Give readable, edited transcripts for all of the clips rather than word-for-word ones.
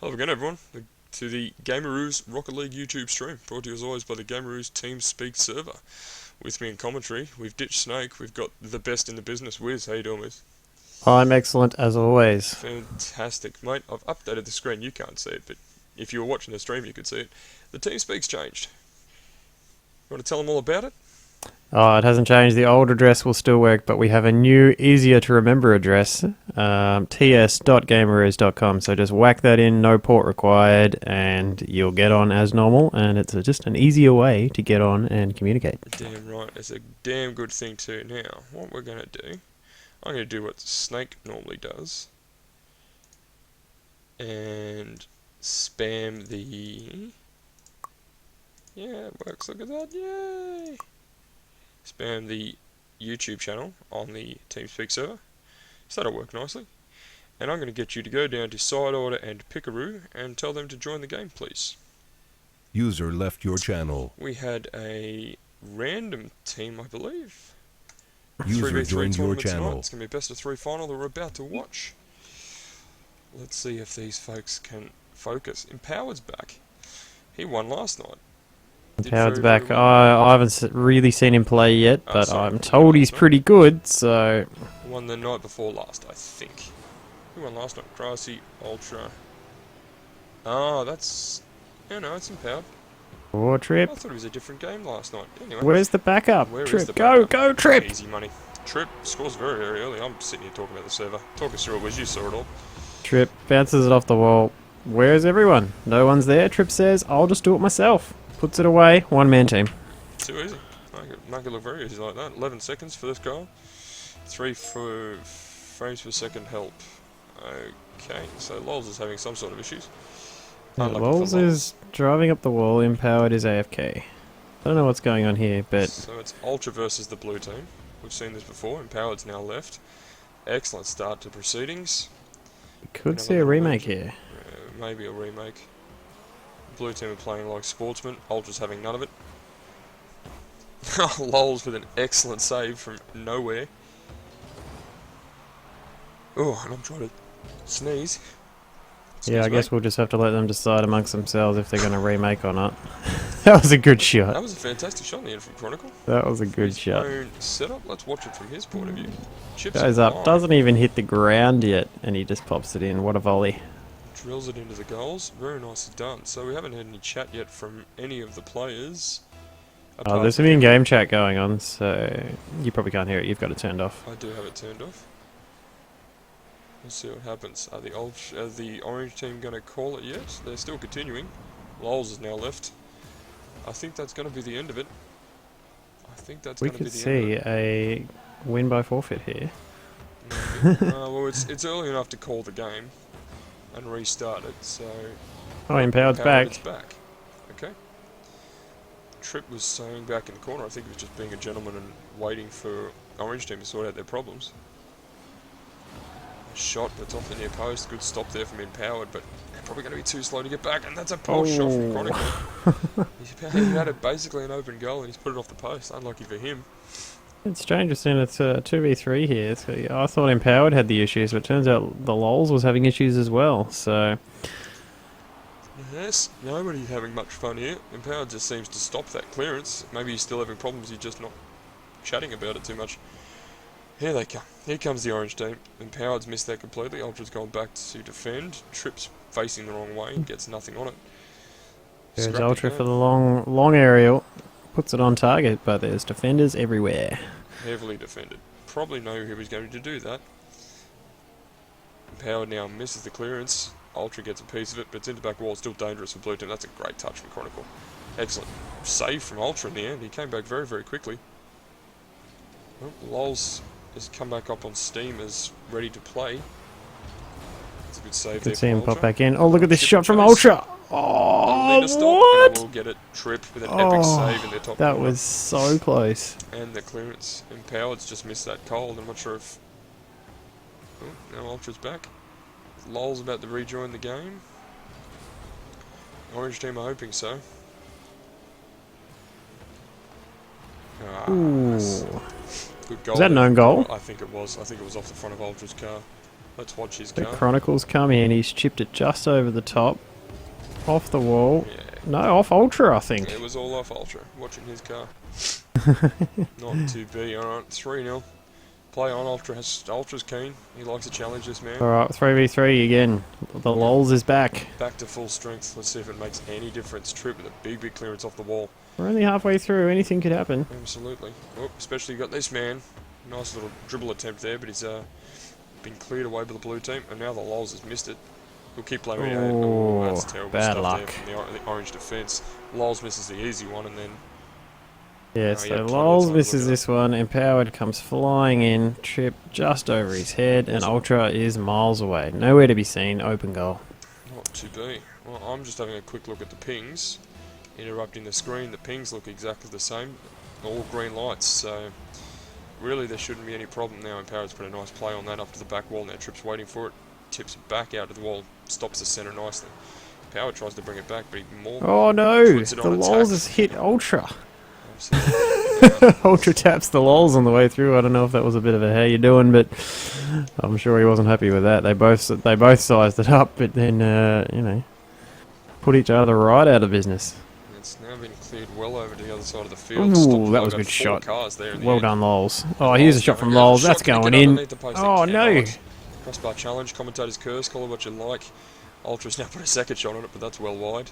Hello again, everyone, to the Gameroos Rocket League YouTube stream, brought to you as always by the Gameroos TeamSpeak server. With me in commentary, we've ditched Snake, we've got the best in the business, Wiz. How you doing, Wiz? I'm excellent as always. Fantastic, mate. I've updated the screen, you can't see it, but if you were watching the stream you could see it. The TeamSpeak's changed. You want to tell them all about it? Oh, it hasn't changed. The old address will still work, but we have a new, easier to remember address, ts.gameroos.com. So just whack that in, no port required, and you'll get on as normal. And it's just an easier way to get on and communicate. Damn right, it's a damn good thing too. Now, what we're going to do, I'm going to do what Snake normally does, and spam the... Yeah, it works, look at that, yay! Spam the YouTube channel on the TeamSpeak server, so that'll work nicely. And I'm going to get you to go down to Side Order and Pickaroo and tell them to join the game, please. User left your channel. We had a random team, I believe. User 3v3 joined your tournament channel. tonight. It's going to be a best of 3 final that we're about to watch. Let's see if these folks can focus. Empowered's back. He won last night. Howard's back. I haven't really seen him play yet, but I'm told he's pretty good, so... Won the night before last, I think. Who won last night? Grassy, Ultra. Oh, that's... Yeah, no, it's Empowered. Or Trip. I thought it was a different game last night. Anyway. Where's the backup? Where is Trip, the go, backup? go, Trip! Easy money. Trip scores very, very early. I'm sitting here talking about the server. Talk us through it, Wiz. You saw it all. Trip bounces it off the wall. Where's everyone? No one's there. Trip says, I'll just do it myself. Puts it away. One-man team. Too easy. Make it look very easy like that. 11 seconds for this goal. 3 for frames per second help. Okay, so Lols is having some sort of issues. Yeah, Unlucky for Lols is driving up the wall. Empowered is AFK. I don't know what's going on here, but... So it's Ultra versus the blue team. We've seen this before. Empowered's now left. Excellent start to proceedings. we could see a remake here. Maybe a remake. Blue team are playing like sportsmen. Ultra's having none of it. Lols with an excellent save from nowhere. Oh, and I'm trying to sneeze. Yeah, I Excuse guess me. we'll just have to let them decide amongst themselves if they're going to remake or not. That was a good shot. That was a fantastic shot in the end from Chronicle. That was a good His shot. own setup. Let's watch it from his point of view. Chips Goes it up, high, doesn't even hit the ground yet, and he just pops it in. What a volley. drills it into the goals. Very nicely done. So we haven't had any chat yet from any of the players. Oh, there's some in-game chat going on, so you probably can't hear it. You've got it turned off. I do have it turned off. Let's see what happens. Are the orange team going to call it yet? They're still continuing. Lols is now left. I think that's going to be the end of it. I think that's We going to be could the end of see it. a win by forfeit here. Maybe. Well, it's early enough to call the game and restart it, so... Oh, Empowered's It's back. back. Okay. Trip was saying back in the corner, I think he was just being a gentleman and waiting for orange team to sort out their problems. Shot, but it's off the near post. Good stop there from Empowered, but they're probably going to be too slow to get back, and that's a poor shot from Chronicle. He had it basically an open goal, and he's put it off the post. Unlucky for him. It's strange to see it's a 2v3 here. So I thought Empowered had the issues, but it turns out the Lols was having issues as well, so... Yes, nobody's having much fun here. Empowered just seems to stop that clearance. Maybe he's still having problems, he's just not chatting about it too much. Here they come. Here comes the orange team. Empowered's missed that completely. Ultra's gone back to defend. Trip's facing the wrong way. Gets nothing on it. There's Scrappy Ultra game. for the long aerial. Puts it on target, but there's defenders everywhere. Heavily defended. Probably know who was going to do that. Empowered now misses the clearance. Ultra gets a piece of it, but it's into the back wall. Still dangerous for blue team. That's a great touch from Chronicle. Excellent save from Ultra in the end. He came back very, very quickly. Well, Lols has come back up on Steam as ready to play. That's a good save You there can see from him Ultra. pop back in. Oh, look at this Chip shot from chase. Ultra! I'll need Oh, to stop, what? and I will get it. Trip with an epic save in their top That corner. was so close. And the clearance. Empowered's just missed that cold. I'm not sure if... Oh, now Ultra's back. Lol's about to rejoin the game. Orange team are hoping so. Ah, Ooh. nice. Good goal. Was that an there. own goal? I think it was. I think it was off the front of Ultra's car. Let's watch his The car. Chronicles come in. He's chipped it just over the top. Off the wall. Yeah. No, off Ultra, I think. It was all off Ultra. Watching his car. Not to be. Alright, 3-0. Play on. Ultra's keen. He likes to challenge this man. Alright, 3v3 again. The Lols is back. Back to full strength. Let's see if it makes any difference. Trip with a big clearance off the wall. We're only halfway through. Anything could happen. Absolutely. Oh, especially got this man. Nice little dribble attempt there, but he's been cleared away by the blue team, and now the Lols has missed it. We'll keep playing with it. Oh, that's terrible bad stuff luck. there from the orange defence. Lols misses the easy one, and then Yeah, Oh, so yeah, plenty of Lols time to misses look it up. this one. Empowered comes flying in. Trip just over his head, and Ultra is miles away. Nowhere to be seen. Open goal. not to be. Well, I'm just having a quick look at the pings. Interrupting the screen, the pings look exactly the same. All green lights, so really there shouldn't be any problem now. Empowered's put a nice play on that up to the back wall. Now Trip's waiting for it. Tips it back out to the wall. Stops the centre nicely. Power tries to bring it back, but he more Oh no! puts it The on Lols attack. has hit Ultra. Absolutely. Ultra taps the Lols on the way through. I don't know if that was a bit of a how you doing, but I'm sure he wasn't happy with that. They both sized it up, but then put each other right out of business. It's now been cleared well over to the other side of the field. Stopped Ooh, that by was a about good 4 shot. cars there in the Well end. done, Lols. Oh, here's a shot from going in. Lols. Shot That's gonna going get in. underneath the post. They Oh no! cannot. Crossbar challenge, commentator's curse, call it what you like. Ultra's now put a second shot on it, but that's well wide.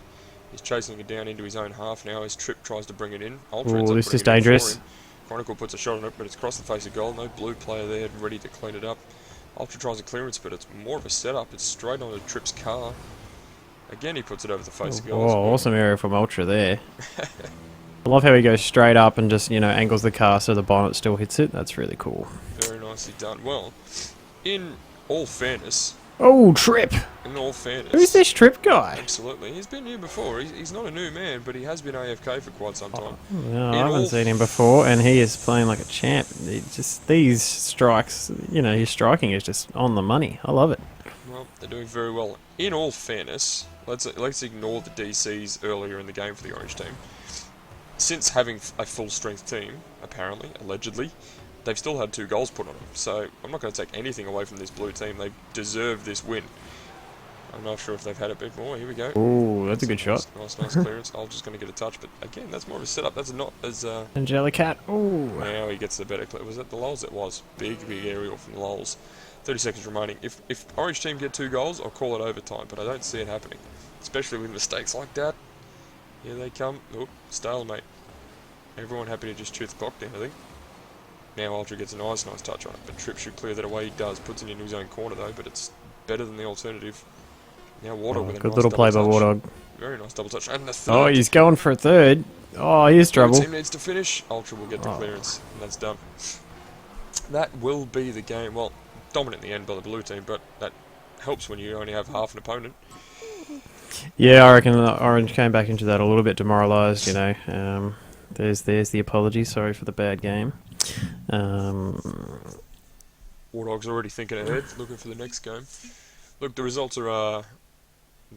He's chasing it down into his own half now. His Trip tries to bring it in. Ultra ends Ooh, up this putting is it in for dangerous. him. Chronicle puts a shot on it, but it's across the face of goal. No blue player there ready to clean it up. Ultra tries a clearance, but it's more of a setup. It's straight onto Trip's car. Again, he puts it over the face of goal. as Oh, well. awesome area from Ultra there. I love how he goes straight up and just, angles the car so the bonnet still hits it. That's really cool. Very nicely done. Well, in all fairness, Oh, Trip! Who's this Trip guy? Absolutely. He's been here before. He's not a new man, but he has been AFK for quite some time. No, I In haven't all seen him before, and he is playing like a champ. Just these strikes, his striking is just on the money. I love it. Well, they're doing very well. In all fairness, let's ignore the DCs earlier in the game for the Orange team. Since having a full-strength team, apparently, allegedly, they've still had 2 goals put on them. So I'm not going to take anything away from this blue team. They deserve this win. I'm not sure if they've had a bit more. Here we go. Ooh, that's a good shot. Nice clearance. I'm just going to get a touch, but again, that's more of a setup. That's not as Angelicat. Ooh. now he gets the better clip. Was that the Lols? It was. Big aerial from the Lols. 30 seconds remaining. If Orange team get 2 goals, I'll call it overtime, but I don't see it happening. Especially with mistakes like that. Here they come. Oop, stalemate. Everyone happy to just chew the clock down, I think. Now Ultra gets a nice touch on it, but Trip should clear that away. He does. Puts it into his own corner though, but it's better than the alternative. Now Warthog with a Good nice little play by double touch. Warthog. Very nice double touch. And the third. Oh, he's going for a third. Oh, here's Blue trouble. team needs to finish. Ultra will get the clearance, and that's done. That will be the game. Well, dominant in the end by the blue team, but that helps when you only have half an opponent. Yeah, I reckon Orange came back into that a little bit demoralised, There's the apology. Sorry for the bad game. Warthog's already thinking ahead, looking for the next game. Look, the results are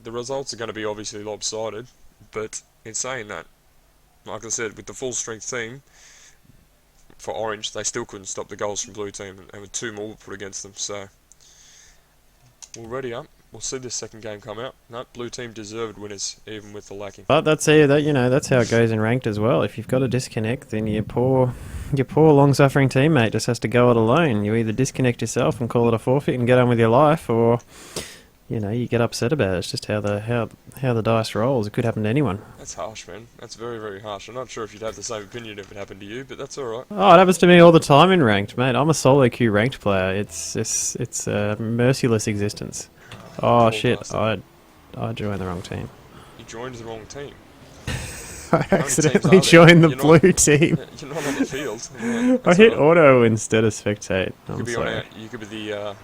going to be obviously lopsided, but in saying that, like I said, with the full strength team for Orange, they still couldn't stop the goals from blue team, and with 2 more put against them. So we'll ready up. We'll see this second game come out. No, blue team deserved winners, even with the lacking. But that's it. That's how it goes in ranked as well. If you've got a disconnect, then your poor long-suffering teammate just has to go it alone. You either disconnect yourself and call it a forfeit and get on with your life, or you get upset about it. It's just how the dice rolls. It could happen to anyone. That's harsh, man. That's very, very harsh. I'm not sure if you'd have the same opinion if it happened to you, but that's all right. Oh, it happens to me all the time in ranked, mate. I'm a solo queue ranked player. It's a merciless existence. Oh Poor shit! bastard. I joined the wrong team. You joined the wrong team. I teams are accidentally there? joined the You're blue not- team. You're not on the field. Yeah, I that's hit all right. auto instead of spectate. You I'm could be sorry. you could be the man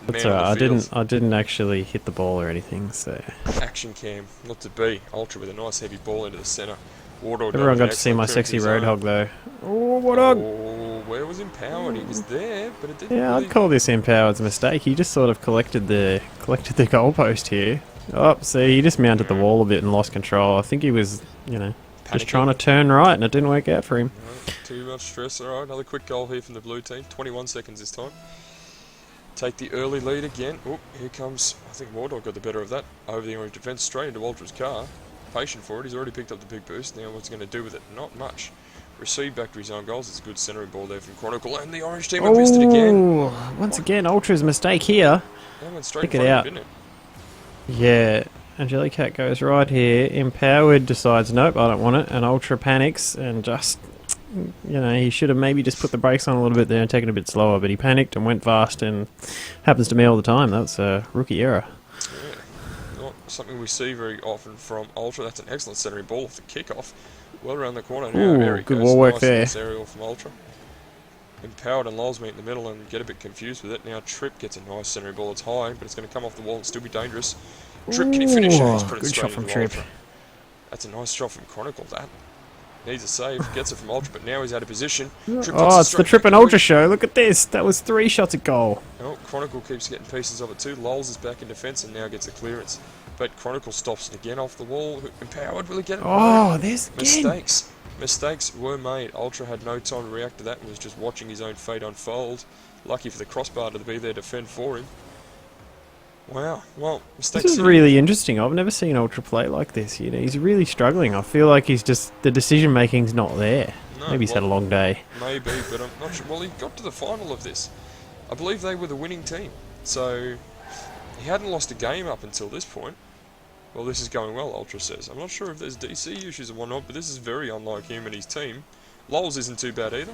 That's on alright. the field. I didn't actually hit the ball or anything. So Action cam, not to be. Ultra with a nice heavy ball into the centre. Warthog done everyone an got to see excellent my clearance sexy of his own. roadhog though. Oh, Warthog! Oh, where was empowered? He was there, but it didn't. Yeah, really... I'd call this Empowered's mistake. He just sort of collected the goalpost here. Oh, see, he just mounted the wall a bit and lost control. I think he was, just trying to turn right, and it didn't work out for him. No, too much stress. All right, another quick goal here from the blue team. 21 seconds this time. take the early lead again. Oh, here comes, I think Wardog got the better of that. Over the orange defence, straight into Ultra's car. Patient for it, he's already picked up the big boost. Now what's he going to do with it? Not much. Received back to his own goals. It's a good centering ball there from Chronicle, and the orange team have missed it again. Once again, Ultra's mistake here. That went straight Pick in it front out. of him, didn't it? Yeah, Angelicat goes right here. Empowered decides, nope, I don't want it. And Ultra panics and just, he should have maybe just put the brakes on a little bit there and taken it a bit slower. But he panicked and went fast, and happens to me all the time. That's a rookie error. Yeah, not something we see very often from Ultra. That's an excellent centering ball off the kickoff. Well around the corner now. Ooh, There he good goes. wall work Nice, there. nice aerial from Ultra. Empowered and Lols meet in the middle and get a bit confused with it. Now Trip gets a nice centering ball. It's high, but it's going to come off the wall and still be dangerous. Trip, can he finish it? He's put it Good straight shot from into Trip. Ultra. That's a nice shot from Chronicle, that. Needs a save, gets it from Ultra, but now he's out of position. Trip Oh, it's the Trip and Ultra show. Look at this. That was 3 shots at goal. Oh, Chronicle keeps getting pieces of it too. Lols is back in defence and now gets a clearance. But Chronicle stops it again off the wall. Empowered, will he get it? Oh, there's again. Mistakes were made. Ultra had no time to react to that and was just watching his own fate unfold. Lucky for the crossbar to be there to defend for him. Wow, well, mistakes. This is really interesting. I've never seen Ultra play like this. He's really struggling. I feel like he's just, the decision making's not there. No, Maybe he's had a long day. Maybe, but I'm not sure. Well, he got to the final of this. I believe they were the winning team. So, he hadn't lost a game up until this point. Well, this is going well, Ultra says. I'm not sure if there's DC issues and whatnot, but this is very unlike him and his team. Lols isn't too bad either.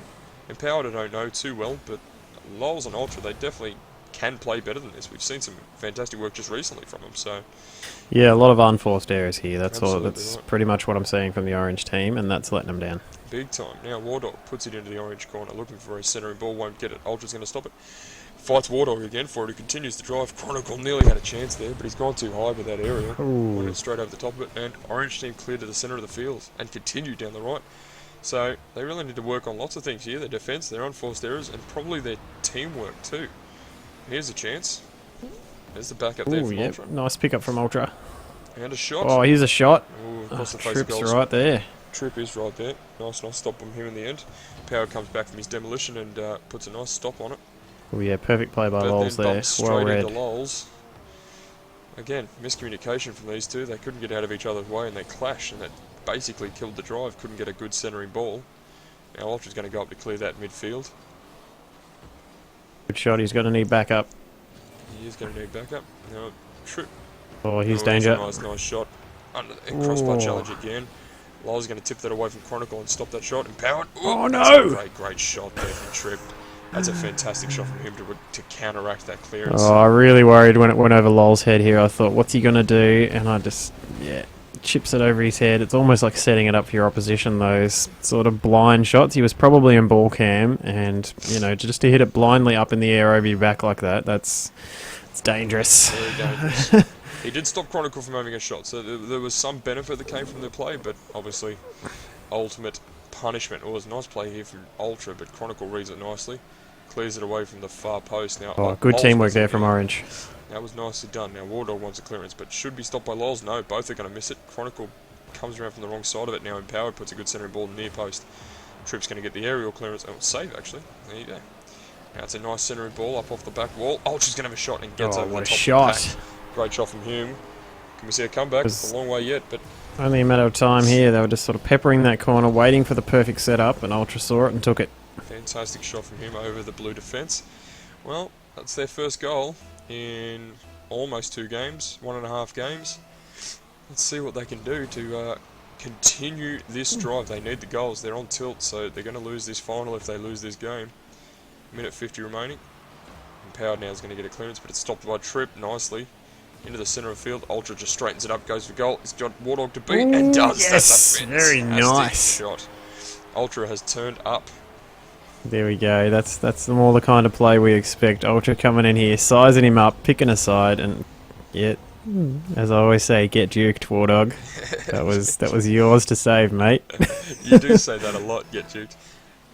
Empowered, I don't know too well, but Lols and Ultra, they definitely can play better than this. We've seen some fantastic work just recently from them, so... Yeah, a lot of unforced errors here. That's Absolutely all. That's right. pretty much what I'm seeing from the orange team, and that's letting them down. Big time. Now Wardog puts it into the orange corner, looking for a centering ball, won't get it. Ultra's going to stop it. Fights Wardog again for it, who continues to drive. Chronicle nearly had a chance there, but he's gone too high with that aerial. Went it straight over the top of it, and orange team cleared to the centre of the field and continued down the right. So they really need to work on lots of things here: their defence, their unforced errors, and probably their teamwork too. Here's a chance. There's the backup there from Ultra. Nice pickup from Ultra. And a shot. Oh, here's a shot. Ooh, across the face of Trip's goals. right there. Trip is right there. Nice stop from him in the end. Power comes back from his demolition and puts a nice stop on it. Oh yeah, perfect play by But Lols then there. bumps Well straight read. into Lols. Again, miscommunication from these two. They couldn't get out of each other's way and they clashed, and that basically killed the drive. Couldn't get a good centering ball. Now Ultra's going to go up to clear that midfield. Good shot. He's going to need backup. He is going to need backup. Now Trip. Oh, he's Oh, danger. Nice shot. Under the crossbar Ooh. challenge again. Lols going to tip that away from Chronicle and stop that shot. Empowered. Oh, That's no! a great shot there from Trip. That's a fantastic shot from him to counteract that clearance. Oh, I really worried when it went over Lol's head here. I thought, what's he going to do? And I just, chips it over his head. It's almost like setting it up for your opposition, those sort of blind shots. He was probably in ball cam, and, just to hit it blindly up in the air over your back like that, it's dangerous. Very dangerous. He did stop Chronicle from having a shot, so there was some benefit that came from the play, but obviously, ultimate punishment. It was a nice play here from Ultra, but Chronicle reads it nicely. Clears it away from the far post. Now, Oh, good Lols teamwork wasn't there from in. Orange. That was nicely done. Now, Wardog wants a clearance, but should be stopped by Lols. No, both are going to miss it. Chronicle comes around from the wrong side of it. Now, Empowered puts a good centering ball near post. Trip's going to get the aerial clearance. Oh, save, actually. There you go. Now, it's a nice centering ball up off the back wall. Ultra's going to have a shot and gets Oh, over what the a top shot. of the pack. Great shot from him. Can we see a comeback? It's a long way yet, but Only a matter of time here. They were just sort of peppering that corner, waiting for the perfect setup, and Ultra saw it and took it. fantastic shot from him over the blue defence. Well, that's their first goal in almost 2 games, 1.5 games. Let's see what they can do to continue this drive. They need the goals. They're on tilt, so they're going to lose this final if they lose this game. Minute 50 remaining. Empowered now is going to get a clearance, but it's stopped by Trip nicely. Into the centre of the field. Ultra just straightens it up, goes for goal. It's got Wardog to beat, and does. Yes, That's a very fantastic nice. shot. Ultra has turned up. There we go. That's more the kind of play we expect. Ultra coming in here, sizing him up, picking a side, and as I always say, get duked, Wardog. That was yours to save, mate. You do say that a lot, get duked.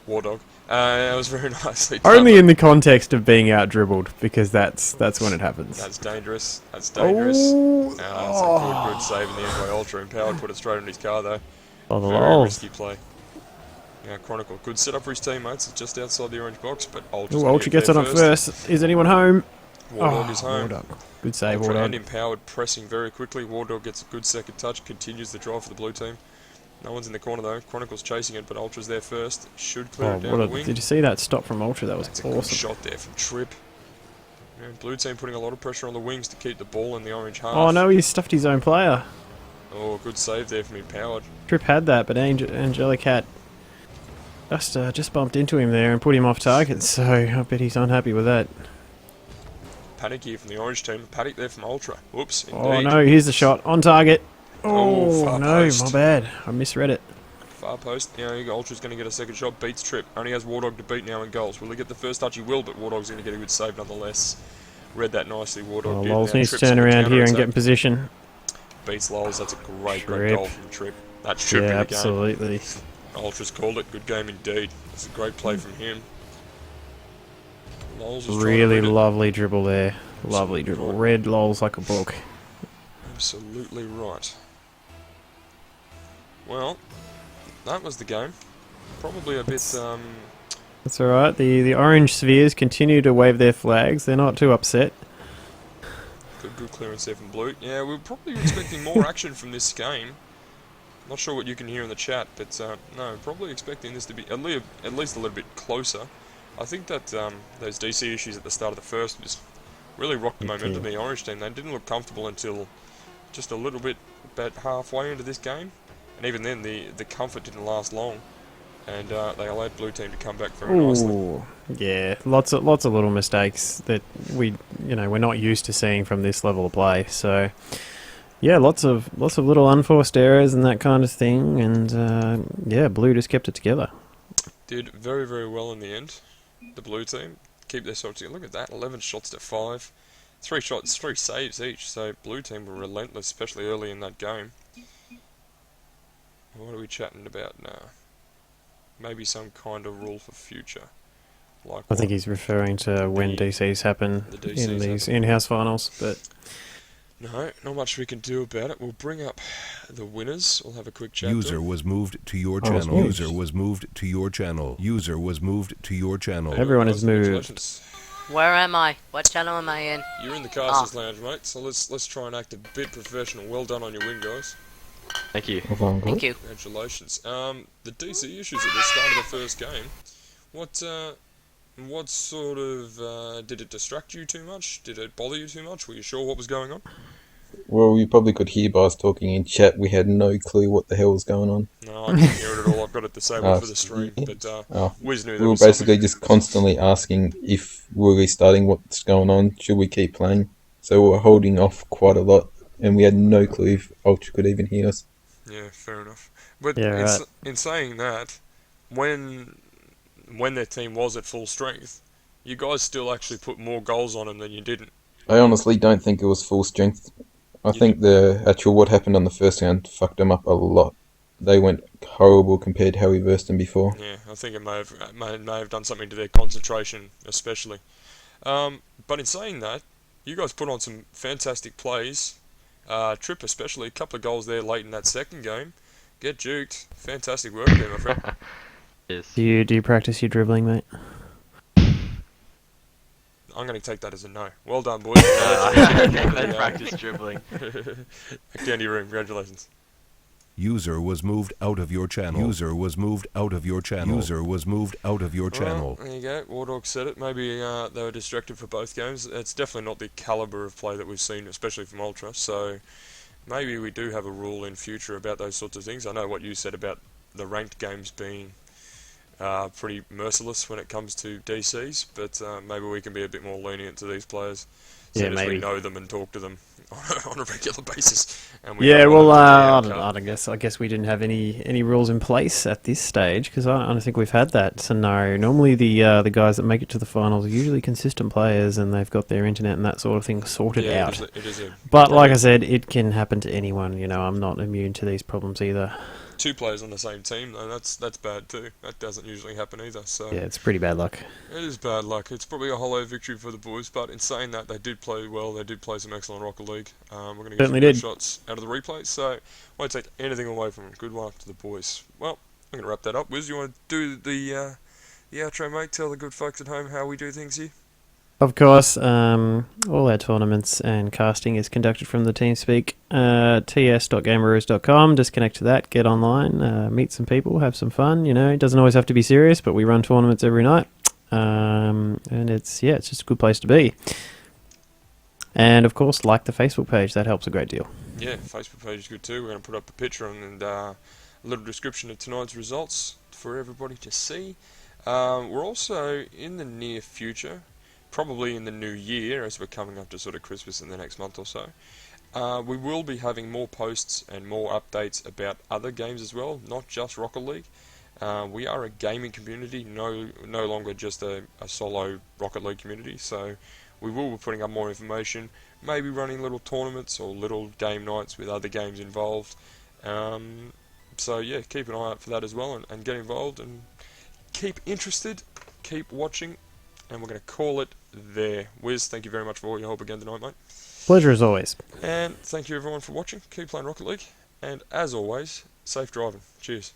Wardog. That was very nicely done. Only in the context of being out dribbled, because that's when it happens. That's dangerous. That's dangerous. That's a good save in the end by Ultra. Empowered put it straight in his car though. Oh, the Very lols. risky play. Now Chronicle, good setup for his teammates. It's just outside the orange box, but Ultra's Ooh, gonna Ultra get gets it there on first. Is anyone home? Wardog is home. Wardog. Good save, Ultra and Wardog. Empowered pressing very quickly. Wardog gets a good second touch, continues the drive for the blue team. No one's in the corner though. Chronicle's chasing it, but Ultra's there first. Should clear Oh, it down the what wing. did you see that stop from Ultra? That was That's a good awesome. shot there from Trip. Yeah, blue team putting a lot of pressure on the wings to keep the ball in the orange half. Oh no, he stuffed his own player. Oh, good save there from Empowered. Trip had that, but Angelicat just bumped into him there and put him off target, so I bet he's unhappy with that. Panic here from the orange team. Panic there from Ultra. Whoops, indeed. Oh no, here's the shot. On target. Oh, Oh, far no, post. my bad. I misread it. Far post. Yeah, Ultra's going to get a second shot. Beats Trip. Only has Wardog to beat now in goals. Will he get the first touch? He will, but Wardog's going to get a good save nonetheless. Read that nicely. Wardog Oh, did. Lols Now needs to Trip's turn on the around here and counter-attack. get in position. Beats Lols. That's a great Trip. goal from Trip. That's Trip Yeah, in the game. absolutely. Ultra's called it. Good game indeed. It's a great play from him. Lols is trying to Really read it. lovely dribble there. Lovely dribble. Red Lols like a book. Absolutely right. Well, that was the game. Probably a bit. That's alright. The orange spheres continue to wave their flags. They're not too upset. Good clearance there from Blue. Yeah, we were probably expecting more action from this game. Not sure what you can hear in the chat, but no, probably expecting this to be at least a little bit closer. I think that those DC issues at the start of the first just really rocked the momentum of the orange team. They didn't look comfortable until just a little bit about halfway into this game, and even then the comfort didn't last long, and they allowed blue team to come back very nicely. Ooh, yeah, lots of little mistakes that we're not used to seeing from this level of play. So yeah, lots of little unforced errors and that kind of thing, and yeah, blue just kept it together. Did very, very well in the end. The blue team keep their shots together. Look at that, 11 shots to 5. 3 shots, 3 saves each, so blue team were relentless, especially early in that game. What are we chatting about now? Maybe some kind of rule for future. Like I think he's referring to when DCs happen the DCs in these happen. in-house finals, but No, not much we can do about it. We'll bring up the winners. We'll have a quick chat. User was moved to your Oh, channel. it's User was moved to your channel. User was moved to your channel. Everyone is moved. Congratulations. Where am I? What channel am I in? You're in the Casters Lounge, mate, so let's try and act a bit professional. Well done on your win, guys. Thank you. Thank you. Congratulations. The DC issues at the start of the first game, what sort of, did it distract you too much? Did it bother you too much? Were you sure what was going on? Well, you probably could hear by us talking in chat. We had no clue what the hell was going on. No, I couldn't hear it at all. I've got it disabled for the stream, but Wiz knew We there were was basically something. just constantly asking if we're restarting, what's going on, should we keep playing. So we were holding off quite a lot, and we had no clue if Ultra could even hear us. Yeah, fair enough. But Yeah, right. in saying that, when their team was at full strength, you guys still actually put more goals on them than you didn't. I honestly don't think it was full strength. I think the actual what happened on the first round fucked them up a lot. They went horrible compared to how we versed them before. Yeah, I think it may have done something to their concentration, especially. But in saying that, you guys put on some fantastic plays. Trip especially, a couple of goals there late in that second game. Get juked. Fantastic work there, my friend. Yes. do you practice your dribbling, mate? I'm going to take that as a no. Well done, boys. They practice dribbling. Back down to your room. Congratulations. User was moved out of your channel. User was moved out of your channel. User was moved out of your channel. Well, there you go. Wardog said it. Maybe they were distracted for both games. It's definitely not the calibre of play that we've seen, especially from Ultra. So maybe we do have a rule in future about those sorts of things. I know what you said about the ranked games being pretty merciless when it comes to DCs, but maybe we can be a bit more lenient to these players. So Yeah, as we maybe. know them and talk to them on a regular basis. And Yeah, know well, what the I outcome. guess we didn't have any rules in place at this stage because I don't think we've had that scenario. Normally, the guys that make it to the finals are usually consistent players and they've got their internet and that sort of thing sorted Yeah, out. it is a But like I said, it can happen to anyone. I'm not immune to these problems either. 2 players on the same team, though, that's bad too. That doesn't usually happen either, so Yeah, it's pretty bad luck. it is bad luck. It's probably a hollow victory for the boys, but in saying that, they did play well. They did play some excellent Rocket League. We're going to get some Certainly good did. shots out of the replay, so won't take anything away from them. Good one to the boys. Well, I'm going to wrap that up. Wiz, you want to do the outro, mate? Tell the good folks at home how we do things here? Of course, all our tournaments and casting is conducted from the TeamSpeak ts.gameroos.com. Just connect to that, get online, meet some people, have some fun. It doesn't always have to be serious, but we run tournaments every night. And it's just a good place to be. And of course, like the Facebook page, that helps a great deal. Yeah, Facebook page is good too. We're going to put up a picture and a little description of tonight's results for everybody to see. We're also in the near future, probably in the new year, as we're coming up to sort of Christmas in the next month or so. We will be having more posts and more updates about other games as well, not just Rocket League. We are a gaming community, no longer just a solo Rocket League community, so we will be putting up more information, maybe running little tournaments or little game nights with other games involved. So yeah, keep an eye out for that as well, and get involved and keep interested, keep watching, and we're going to call it there. Wiz, thank you very much for all your help again tonight, mate. Pleasure as always. And thank you everyone for watching. Keep playing Rocket League, and as always, safe driving. Cheers.